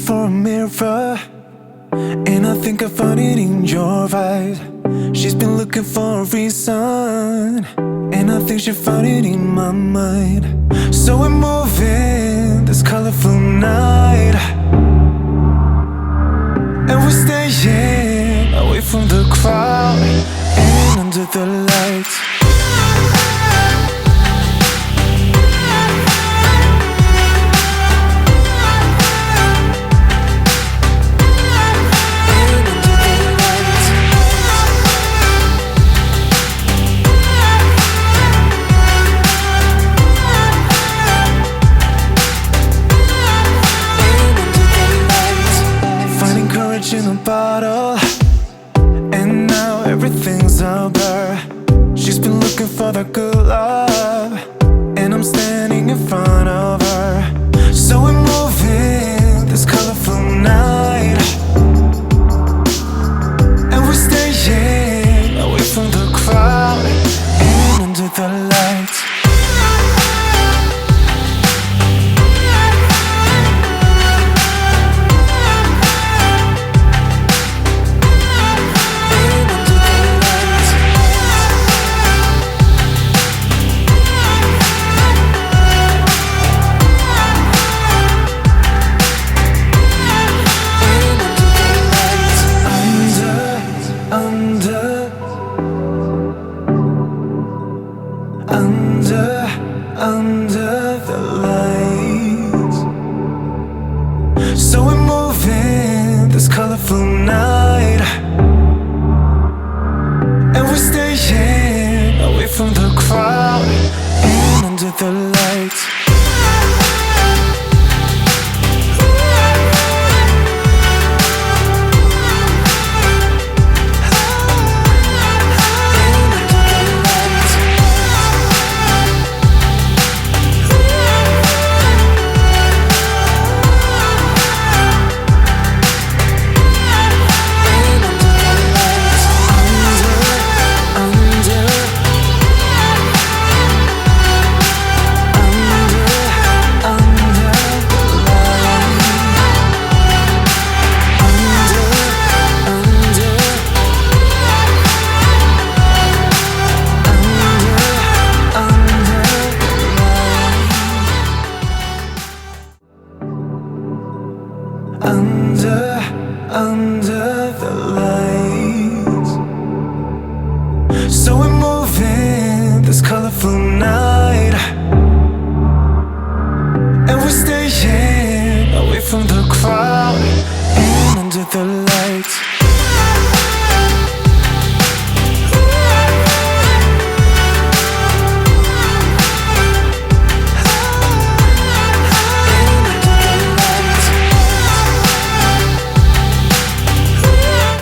for a mirror, and I think I found it in your eyes. She's been looking for a reason, and I think she found it in my mind. So we're moving this colorful night, and we're staying away from the crowd and under the lights. In a bottle, and now everything's a blur. She's been looking for that good love, and I'm standing in front of her. So we're moving this colorful night, and we're staying away from the crowd and under the lights. Under the lights. So we're moving this colorful night, and we're staying away from the crowd and under the lights. Under the lights. So we're moving this colorful night, and we're staying away from the crowd and under the lights.